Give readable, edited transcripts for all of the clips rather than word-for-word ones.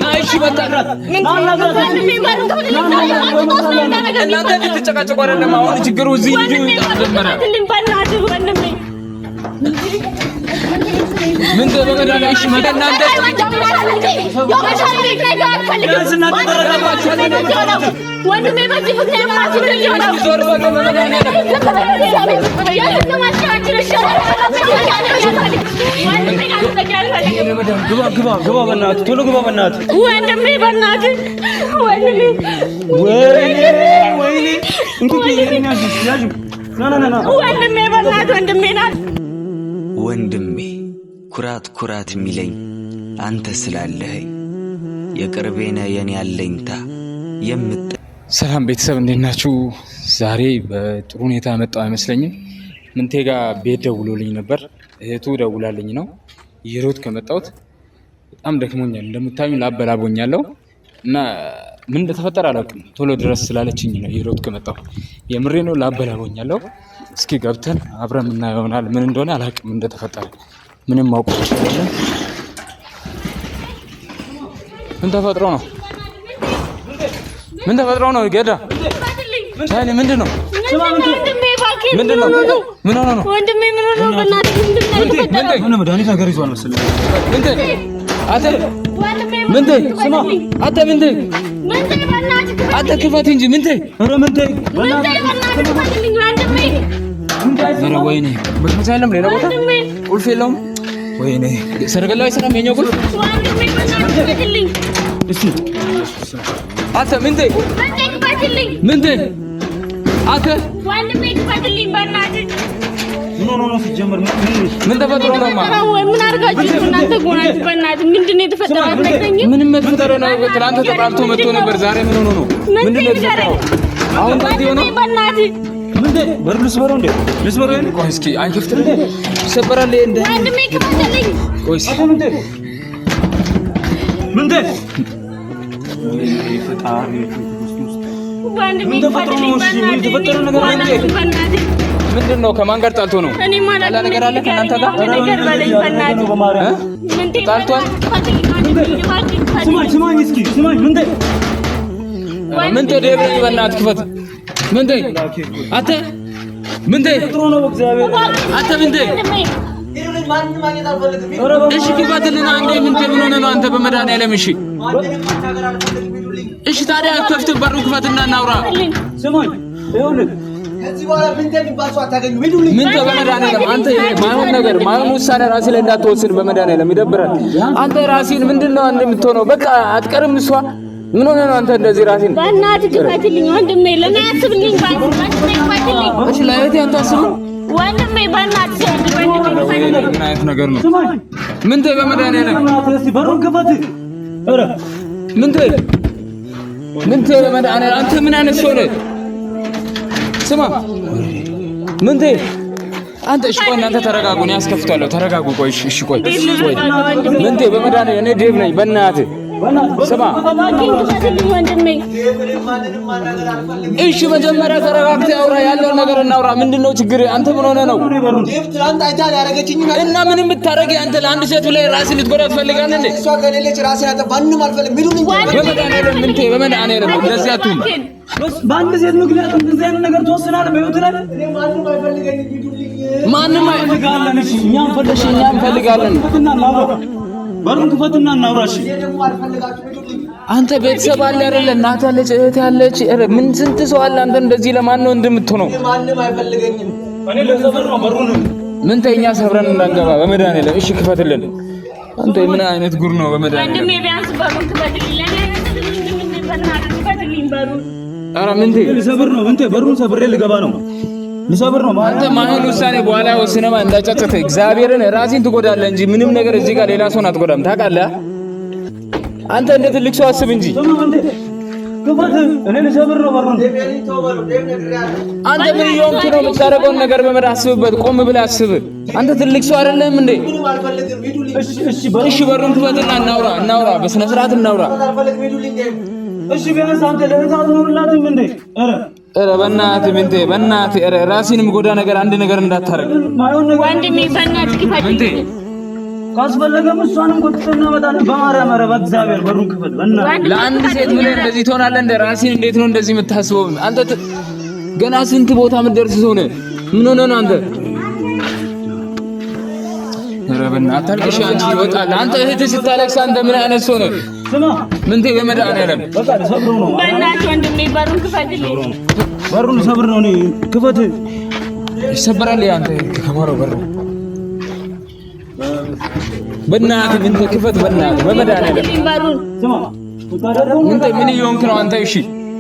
ናይሽ በቃ እናንተ ልትጨቃጨቁ አይደለም። አሁን ችግሩ እዚህ ልጅ ተጀመረ። ምን ተበቀዳለ? እሺ መደናንተ ወንድሜ በዚህ ፍቅር ማስብ ነው ዞር በቃ ግባ በእናትህ ቶሎ ግባ በእናትህ ወንድሜ በእናትህ ወንድሜ ወይኔ እንግዲህ ያዥ ና ወንድሜ በእናትህ ወንድሜ ናት ወንድሜ ኩራት የሚለኝ አንተ ስላለኸኝ የቅርቤነ የኔ ያለኝታ ሰላም ቤተሰብ እንዴት ናችሁ? ዛሬ በጥሩ ሁኔታ መጣው አይመስለኝም። ምንቴ ጋር ቤት ደውሎልኝ ነበር። እህቱ ደውላልኝ ነው ይሮት ከመጣሁት በጣም ደክሞኛል። እንደምታዩኝ ላበላቦኛለሁ እና ምን እንደተፈጠረ አላውቅም። ቶሎ ድረስ ስላለችኝ ነው ይሮት ከመጣሁ። የምሬ ነው ላበላቦኛለሁ። እስኪ ገብተን አብረን ምናየው ይሆናል። ምን እንደሆነ አላውቅም እንደተፈጠረ ምንም ማውቀው አይደለም። ምን ተፈጥሮ ነው? ምን ተፈጥሮ ነው? ገዳ ቻይኔ ምንድነው? ምንድነው? ምን ሆነ ነው? ወንድሜ ምን ሆነ ነው? በእናትህ ምንድነው? ምን መድኃኒት ነገር ይዟል መሰለኝ። ምንቴ አተ ምንቴ ስማ አተ ምንቴ አተ ክፈት እንጂ ምንቴ ኧረ ምንቴ በእናትህ ወንድሜ ኧረ ወይኔ በመሰለም ሌላ ቦታ ቁልፍ የለውም። ወይኔ ሰረገላው አይሰራም የኛው ቁልፍ ወንድሜ በእናትህ እሺ አተ ምንቴ ምንቴ አተ ወንድሜ ክፈትልኝ በእናትህ ኖ ሲጀመር ምን ተፈጥሮ ነው? ምን አድርጋችሁ እናንተ ጎናችሁ? በእናትህ ምንድነው የተፈጠረው? አትነግረኝም? ምንም የተፈጠረ ነው። ትናንት ተጣልቶ መጥቶ ነበር። ዛሬ ምን ሆኖ ነው? ምንድነው የተፈጠረው? አሁን ታዲያ ነው በእናትህ ምንቴ በር ልስበረው እንዴ? ልስበረው እንዴ? ቆይ እስኪ አይከፍትም እንዴ? ይሰበራል እንዴ? ወንድሜ ክፈትልኝ። ቆይ እስኪ ምንቴ ፈጣሪ ወንድሜ ክፈትልኝ። የተፈጠረ ነገር በእናትህ ምንድን ነው? ከማን ጋር ጣልቶ ነው? እኔ ማለት ነገር አለ ከእናንተ ጋር ነገር በለኝ በእናትህ። ምንቴ ጣልቷል? ስማኝ እስኪ ስማኝ ምንቴ ምንቴ ደብረኝ በእናትህ ክፈት። ምንቴ አተ ምንቴ ጥሩ ነው እግዚአብሔር አተ ምንቴ እሺ ክፈትልና አንዴ ምንቴ ምን ሆነ ነው አንተ በመድኃኒዓለም እሺ እሺ ታዲያ ከፍት በሩ ክፈትና እናውራ። ስማኝ ይኸውልህ ከዚህ በኋላ ምንቴ ሊባሱ አታገኙ ሄዱልኝ። ምንቴ በመድኃኒዓለም አንተ ማይሆን ነገር ማይሆን ውሳኔ ራስህ ላይ እንዳትወስን በመድኃኒዓለም ይደብራል። አንተ ራስህን ምንድነው እንደምትሆነው በቃ አትቀርም እሷ ምን ሆነ ነው አንተ እንደዚህ ራስህን በእናትህ ክፈትልኝ ወንድሜ ለኔ አስብልኝ ወንድሜ ክፈትልኝ። እሺ ለእህቴ አታስብ ወንድሜ በእናትህ ወንድሜ ምን አይነት ነገር ነው? ምንቴ በመድኃኒዓለም በሩን ክፈት። ኧረ ምንቴ በመድኃኒዓለም አንተ ምን አይነት ሰው ነህ? ስማ ምንቴ አንተ እሺ ቆይ እናንተ ተረጋጉ። እኔ አስከፍታለሁ። ተረጋጉ። ቆይ እሺ ቆይ ምንቴ በመድኃኒዓለም እኔ ዴቭ ነኝ። በእናትህ ስማ እሺ መጀመሪያ ተረጋግተህ አውራ። ያለውን ነገር እናውራ። ምንድነው ችግር? አንተ ምን ሆነህ ነው? እና ምንም ብታረጊ አንተ ለአንድ ሴት ብለህ ራስህን ልትጎዳ ትፈልጋለህ እንዴ? እሷ ከሌለች ራስህን አጠፋንም አልፈልግም። ምንድነው በመድኃኒዓለም ምንቴ በመድኃኒዓለም እንደዚህ አትሁን። በአንድ ሴት ምክንያት እንደዚህ አይነት ነገር ተወስናለህ በህይወት ላይ? ማንም አይፈልጋለን። እሺ እኛም እንፈልጋለን። በሩን ክፈትና እናውራሽ። አንተ ቤተሰብ አለ አይደል? እናት አለች፣ እህት አለች። ምን ስንት ሰው አለ። አንተ እንደዚህ ለማን ነው እንደምትሆነው? ማንም አይፈልገኝም። እኔ ለሰፈር ነው በሩን ምን ተኛ ሰብረን እንዳንገባ በመድኃኒዓለም እሺ ክፈትልን። አንተ ምን አይነት ጉር ነው በመድኃኒዓለም? ወንድሜ ቢያንስ በሩን ክፈትልኝ። ለኔ ምን በእናትህ ክፈትልኝ በሩን። ኧረ ምንቴ ልሰብር ነው ምንቴ በሩን ሰብሬ ልገባ ነው ልሰብር ነው። አንተ ማይሆን ውሳኔ በኋላ ወስነማ እንዳጨጨተ እግዚአብሔርን ራስህን ትጎዳለህ እንጂ ምንም ነገር እዚህ ጋር ሌላ ሰውን አትጎዳም። ታውቃለህ? አንተ እንደ ትልቅ ሰው አስብ እንጂ እኔ ልሰብር ነው በሩን። አንተ ምን እየሆንክ ነው? የምታደርገውን ነገር በመድ አስብበት። ቆም ብለህ አስብ። አንተ ትልቅ ሰው አይደለም እንዴ? እሺ በሩን ክፈትና እናውራ። በስነ ስርዓት እናውራ። እሺ ቢያንስ አንተ ለእህት አትኖርላትም እንዴ? ኧረ በእናትህ ምንቴ በእናትህ ራስህን የምጎዳ ነገር አንድ ነገር እንዳታረግ ወንድሜ። በእናትህ ክፈት ምንቴ። ካስፈለገም እሷንም ጎትተን እናመጣለን። በማርያም ኧረ በእግዚአብሔር በሩን ክፈት። ለአንድ ሴት ምን እንደዚህ ትሆናለህ? እንደ ራስህን እንዴት ነው እንደዚህ የምታስበው? አንተ ገና ስንት ቦታ የምትደርስ ሰው ነህ። ምን ሆነህ ነው አንተ? ኧረ በእናትህ አታልቅሽ አንቺ ይወጣል። አንተ እህትህ ስታለቅስ አንተ ምን አይነት ሰው ነህ? ስማ ምንቴ በመድኃኒዓለም በቃ ሰብረው ነው። በእናትህ ወንድሜ በሩን ክፈትልኝ። በሩን ሰብር ነው። እኔ ክፈት። ይሰበራል። አንተ ከማረው በር በእናትህ ምንቴ ክፈት። በእናትህ በመድኃኒዓለም በሩን ስማ ምንቴ ምን እየሆንክ ነው አንተ? እሺ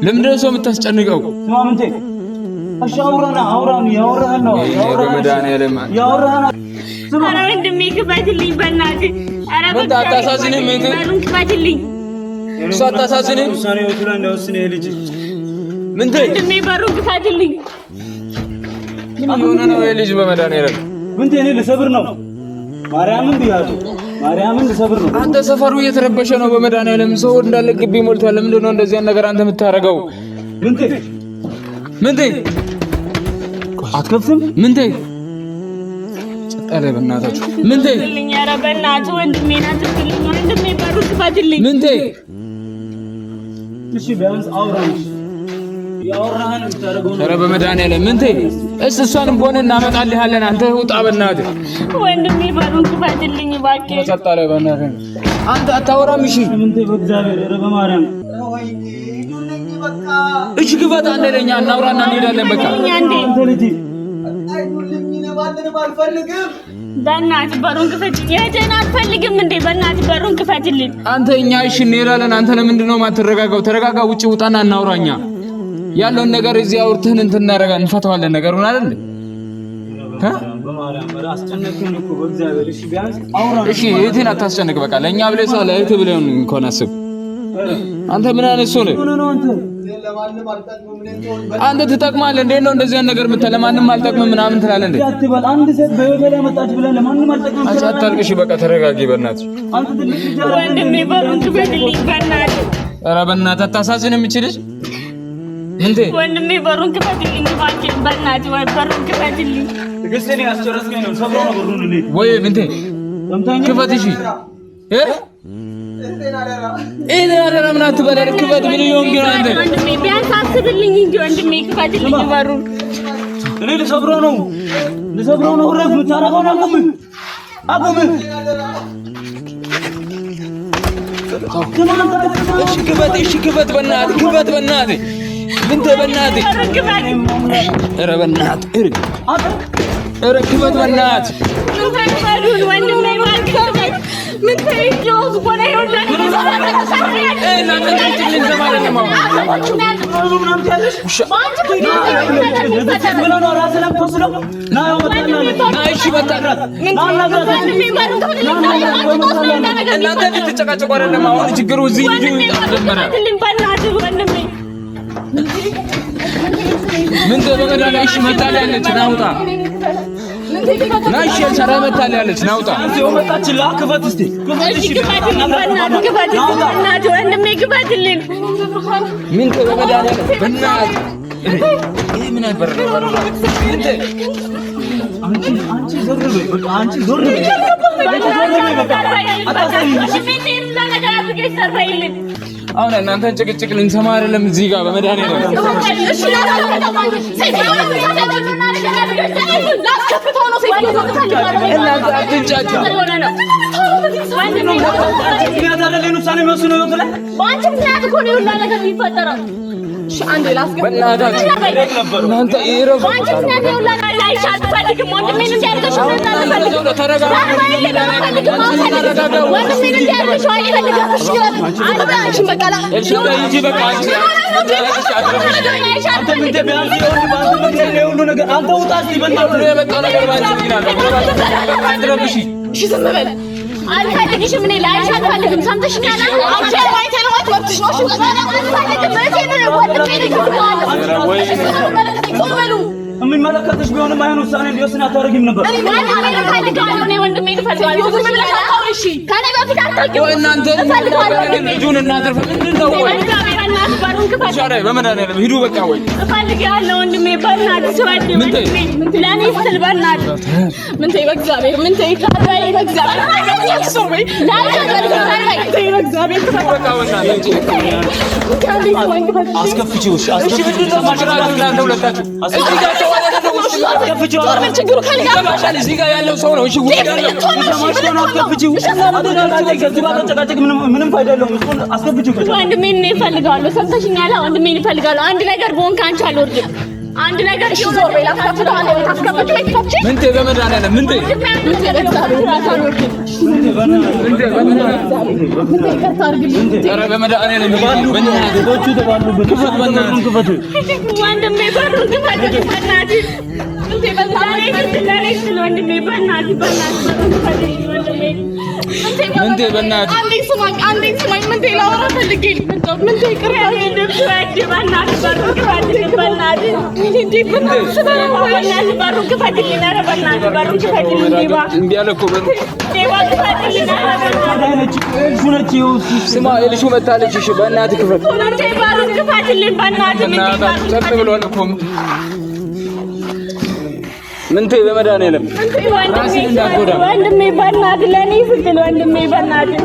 ለምንድን ነው ሰው የምታስጨንቀው? ስማ ምንቴ እሺ አውራን ያወራህን ነው በመድኃኒዓለም ያወራህን ስማ ኧረ ወንድሜ ክፈትልኝ በእናትህ። ኧረ ምንቴ አታሳዝንም? ምንቴ በሩን ክፈትልኝ። እሷ አታሳዝንም? ውሳኔ ወጥላ እንደወስነ ልጅ ምንቴ ወንድሜ በሩን ክፈትልኝ። ምን ሆነ ነው ልጅ? በመድኃኒዓለም ምንቴ እኔ ልሰብር ነው። ማርያምን ብያለሁ። ማርያምን ልሰብር ነው። አንተ ሰፈሩ እየተረበሸ ነው። በመድኃኒዓለም ሰው እንዳለ ግቢ ሞልቷል። ለምንድን ነው እንደዚህ ነገር አንተ የምታረገው? ምንቴ አትከፍትም? ምንቴ ጸጣለ በእናታችሁ ምንቴ ኧረ በእናትህ ወንድሜን አትክልኝ። ወንድሜ በሩን ክፈትልኝ። ምንቴ እሺ ቢያንስ አውራን ያወራህን ብታረገው ነው። ኧረ በመድኃኒዓለም ምንቴ እሷንም በሆነ እናመጣልሃለን። አንተ ውጣ በእናትህ። ወንድሜ በሩን ክፈትልኝ እባክህ። ጸጣለ በእናትህ አንተ አታወራም? እሺ ምንቴ በእግዚአብሔር ኧረ በማርያም እሺ ግባት። አንደኛ እናውራና እንሄዳለን። በቃ አንተ ልጅ በእናትህ በሩን ክፈትልኝ። የእህትህን አትፈልግም እንዴ? በእናትህ በሩን ክፈትልኝ። አንተ እኛ እሺ እንሄዳለን። አንተ ለምንድን ነው የማትረጋጋው? ተረጋጋ። ውጪ ውጣና እናውራኛ ያለውን ነገር እዚህ አውርተን እንትን እናደርጋለን፣ እንፈታዋለን ነገሩን አይደል? በማርያም አስጨነቅን እኮ በእግዚአብሔር። እሺ ቢያንስ አውራን። እሺ እህቴን አታስጨንቅ። በቃ ለእኛ ብለህ ሰው ለእህትህ ብለህ እንኳን አስብ። አንተ ምን አይነት ሰው ነህ? አንተ ትጠቅማለህ። እንዴት ነው እንደዚህ ነገር የምትለው? ለማንም አልጠቅምም ምናምን ትላለህ እንዴ? አትበል። አንድ ሴት በህይወት ላይ መጣች ብለህ ለማንም አልጠቅምም አንቺ አታልቅሽ። በቃ ተረጋጊ በእናትህ። አንተ ትልቅ ጀራ ወንድሜ በሩን ክፈትልኝ በእናትህ። ኧረ በእናትህ አታሳዝን የምችልሽ እንዴ? ወንድሜ በሩን ክፈትልኝ እባክህ በእናትህ በሩን ክፈትልኝ። ትግስቴን ያስጨረስከኝ ነው። ሰብረው ነው በሩን ልኝ ወይ ምንቴ ክፈት። እሺ እኔ አደራ ምን አትበለር። ክፈት። ምን ይሆን ግን አንተ ወንድሜ ቢያንስ አስብልኝ እንጂ ወንድሜ ክፈትልኝ በሩን። እኔ ልሰብረው ነው። እረፍ። የምታረገውን አቁም። እሺ ክፈት። እሺ ክፈት። በእናትህ ክፈት። በእናትህ ምንቴ በእናትህ ኧረ በእናትህ ኧረ ክፈት በእናትህ ወንድሜ ምን ተይጆስ ቆና ይወዳል ምን ተበቀዳለሽ መታለች ናውጣ ናሽ ሰራ መታለች ናውጣ እዚው መጣችላ ክፈት እስቲ ክፈት ወንድሜ ክፈትልኝ ምን ተበቀዳለች በእናት ይሄ ምን አይበረ አንቺ ዞር በይ በቃ አንቺ ዞር በይ በቃ አታሳይኝ አሁን እናንተ ጭቅጭቅ ልንሰማ አይደለም እዚህ ጋር በመድኃኒዓለም እሺ አልፈልግሽም እኔ ላይሽ አልፈልግም ሰምተሽኛል አንቺ ማይተነው ወጥሽ ነው የሚመለከትሽ ቢሆንም አይሆን ውሳኔ እንዲወስን አታደርጊም ነበር እኔ ፈልጋለሁ እኔ ወንድሜ ልፈልጋለሁ እሺ ከኔ በፊት አታውቂው እናንተ ልጁን እናትርፍ ምንድን ነው በእናትህ በሩን ክፈት። ሻራይ በመድኃኒዓለም ሂዱ በቃ ወይ እፈልግሃለሁ ወንድሜ በእናትህ ስወድ ለእኔ ስትል በእናትህ ምንቴ በእግዚአብሔር ምንቴ ካርባይ በእግዚአብሔር አስከፍቺው እዚህ ጋር ያለው ሰው ነው። እሺ ምንም ፋይዳ የለውም። አስከፍቺው ወንድሜን እፈልጋለሁ። ሰምተሽኛል? ወንድሜን እፈልጋለሁ። አንድ ነገር በሆን ካንቺ አልወርድም። አንድ ነገር ዞር በላ ምንቴ በመድኃኒዓለም ምንቴ ምንቴ በእናትህ አንዴ ስማኝ ምንቴ ላወራ ፈልጌ ምንቴ ቅርታ ስማ ኤልሹ መታለች። እሺ በእናትህ ክፈት። ጸጥ ብሏል እኮ ምንቴ በመድኃኒዓለም ራስህን እንዳትጎዳ ወንድሜ በእናትህ ለእኔ ስትል ወንድሜ በእናትህ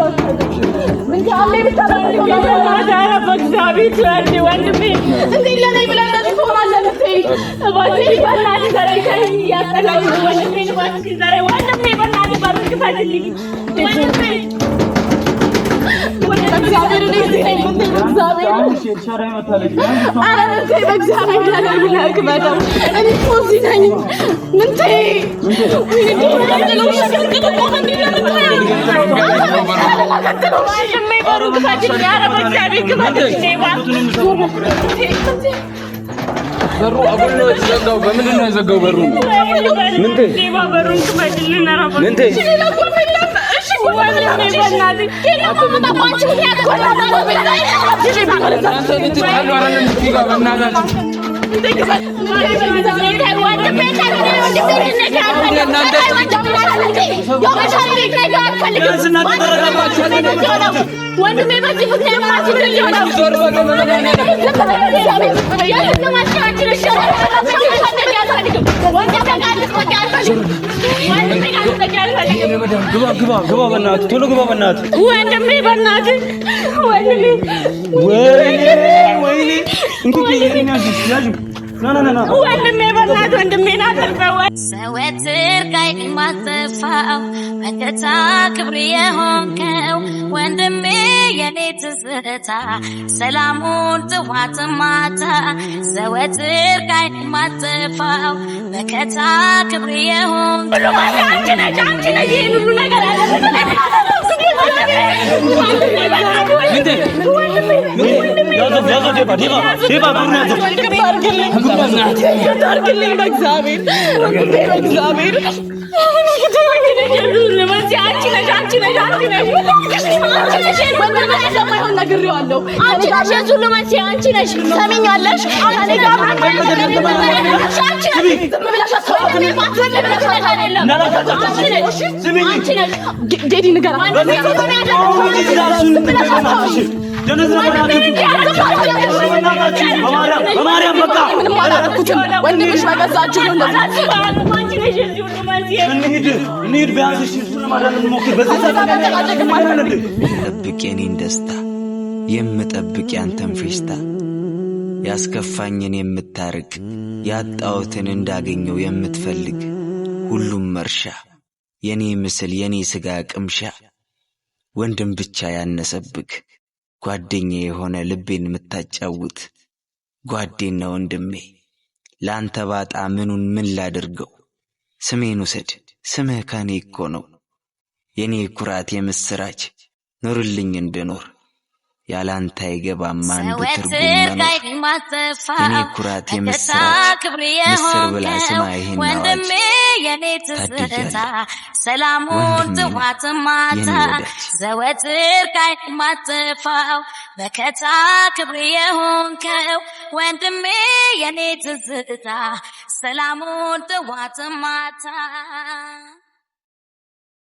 በሩ አሁን ነው የተዘጋው። በምንድን ነው የዘጋው በሩ? ምንቴ ምንቴ ግባ በእናትህ ቶሎ ግባ በእናትህ ወንድሜ በእናትህ ወይኔ ወንድሜ በእናትህ ወንድሜን አትርፈው። ዘወትር ቀኝ ማጠፋው መከታ ክብር የሆንከው ወንድሜ የኔ ትዝታ ሰላሙን ጥዋት ማታ ዘወትር ቀኝ ማጠፋው መከታ ክብር የሆንከው ሁሉ ነገር ጠብቅ የኔን ደስታ የምጠብቅ ያንተን ፌሽታ ያስከፋኝን የምታርቅ ያጣሁትን እንዳገኘው የምትፈልግ ሁሉም መርሻ የኔ ምስል የኔ ስጋ ቅምሻ ወንድም ብቻ ያነሰብክ ጓደኛ የሆነ ልቤን የምታጫውት ጓዴና ወንድሜ ላንተ ባጣ ምኑን ምን ላድርገው ስሜን ውሰድ ስምህ ከኔ እኮ ነው የኔ ኩራት የምስራች ኑርልኝ እንድኖር ያላንተ አይገባም አንዱ ትርጉም ነው የኔ ኩራት የምስራች ምስር ብላ ስማ ይሄን ወንድሜ የኔ ትዝታ ሰላሙን ጥዋት ማታ ዘወትር ቀኝ ማጠፋው መከታ ክብር የሆንከው ወንድሜ የኔ ትዝታ ሰላሙን ጥዋት ማታ